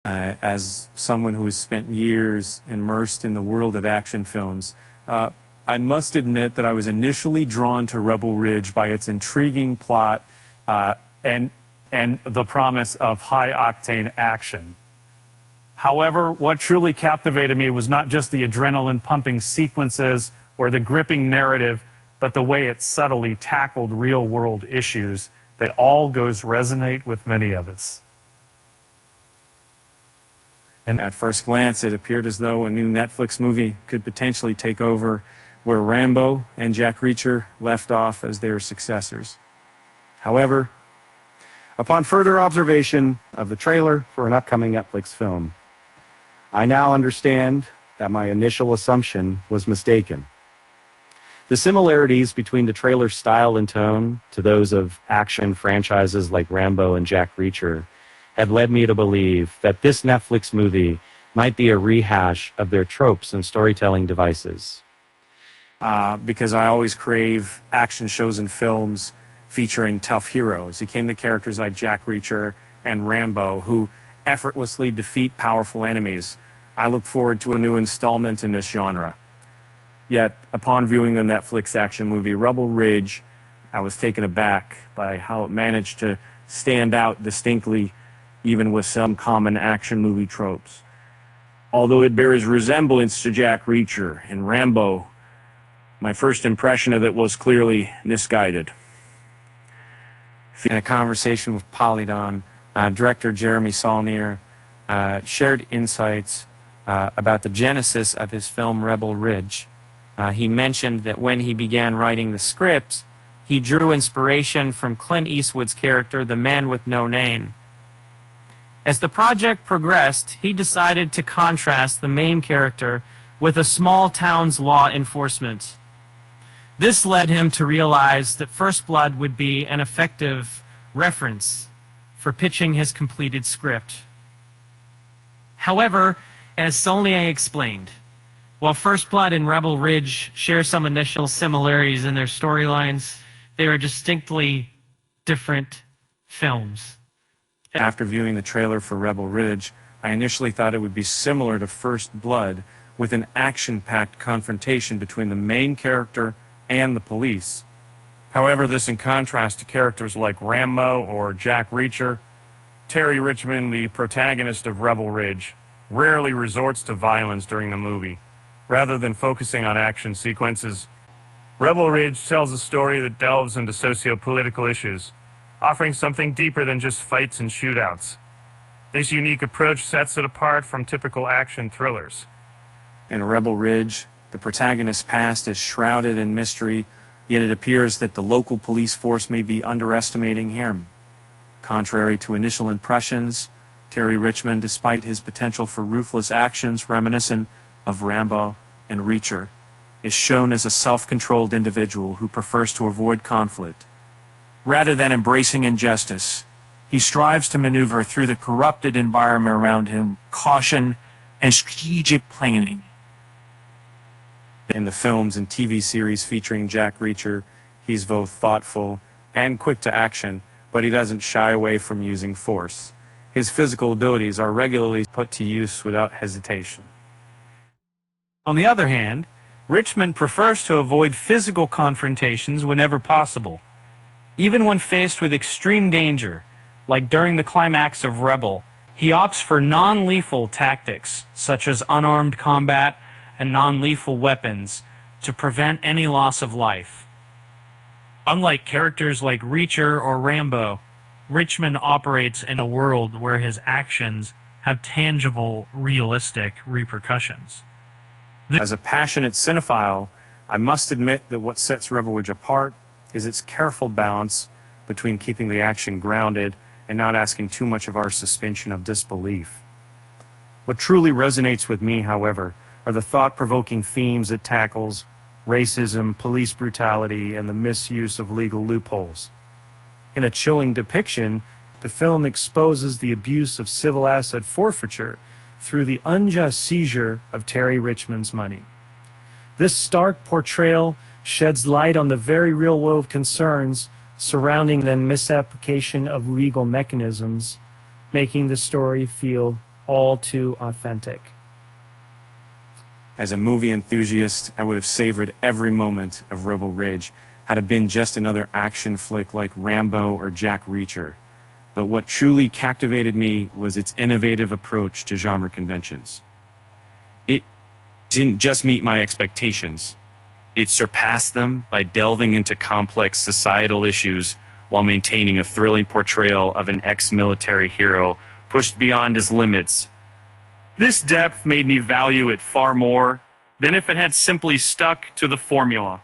As someone who has spent years immersed in the world of action films, I must admit that I was initially drawn to Rebel Ridge by its intriguing plot and the promise of high-octane action. However, what truly captivated me was not just the adrenaline-pumping sequences or the gripping narrative, but the way it subtly tackled real-world issues that all goes resonate with many of us. And at first glance, it appeared as though a new Netflix movie could potentially take over where Rambo and Jack Reacher left off as their successors. However, upon further observation of the trailer for an upcoming Netflix film, I now understand that my initial assumption was mistaken. The similarities between the trailer's style and tone to those of action franchises like Rambo and Jack Reacher had led me to believe that this Netflix movie might be a rehash of their tropes and storytelling devices. Because I always crave action shows and films featuring tough heroes. He came to characters like Jack Reacher and Rambo, who effortlessly defeat powerful enemies. I look forward to a new installment in this genre. Yet, upon viewing the Netflix action movie Rebel Ridge, I was taken aback by how it managed to stand out distinctly, even with some common action movie tropes. Although it bears resemblance to Jack Reacher and Rambo, my first impression of it was clearly misguided. In a conversation with Polydon, director Jeremy Saulnier shared insights about the genesis of his film Rebel Ridge. He mentioned that when he began writing the scripts, he drew inspiration from Clint Eastwood's character, the Man with No Name. As the project progressed, he decided to contrast the main character with a small town's law enforcement. This led him to realize that First Blood would be an effective reference for pitching his completed script. However, as Saulnier explained, while First Blood and Rebel Ridge share some initial similarities in their storylines, they are distinctly different films. After viewing the trailer for Rebel Ridge, I initially thought it would be similar to First Blood, with an action-packed confrontation between the main character and the police. However, this in contrast to characters like Rambo or Jack Reacher, Terry Richmond, the protagonist of Rebel Ridge, rarely resorts to violence during the movie. Rather than focusing on action sequences, Rebel Ridge tells a story that delves into socio-political issues, offering something deeper than just fights and shootouts. This unique approach sets it apart from typical action thrillers. In Rebel Ridge, the protagonist's past is shrouded in mystery, yet it appears that the local police force may be underestimating him. Contrary to initial impressions, Terry Richmond, despite his potential for ruthless actions reminiscent of Rambo and Reacher, is shown as a self-controlled individual who prefers to avoid conflict. Rather than embracing injustice, he strives to maneuver through the corrupted environment around him, caution and strategic planning. In the films and TV series featuring Jack Reacher, he's both thoughtful and quick to action, but he doesn't shy away from using force. His physical abilities are regularly put to use without hesitation. On the other hand, Richmond prefers to avoid physical confrontations whenever possible. Even when faced with extreme danger, like during the climax of Rebel, he opts for non-lethal tactics, such as unarmed combat and non-lethal weapons, to prevent any loss of life. Unlike characters like Reacher or Rambo, Richmond operates in a world where his actions have tangible, realistic repercussions. As a passionate cinephile, I must admit that what sets Rebel Ridge apart is its careful balance between keeping the action grounded and not asking too much of our suspension of disbelief. What truly resonates with me, however, are the thought-provoking themes it tackles: racism, police brutality, and the misuse of legal loopholes. In a chilling depiction, the film exposes the abuse of civil asset forfeiture through the unjust seizure of Terry Richmond's money. This stark portrayal sheds light on the very real-world concerns surrounding the misapplication of legal mechanisms, making the story feel all too authentic. As a movie enthusiast, I would have savored every moment of Rebel Ridge had it been just another action flick like Rambo or Jack Reacher. But what truly captivated me was its innovative approach to genre conventions. It didn't just meet my expectations. It surpassed them by delving into complex societal issues while maintaining a thrilling portrayal of an ex-military hero pushed beyond his limits. This depth made me value it far more than if it had simply stuck to the formula.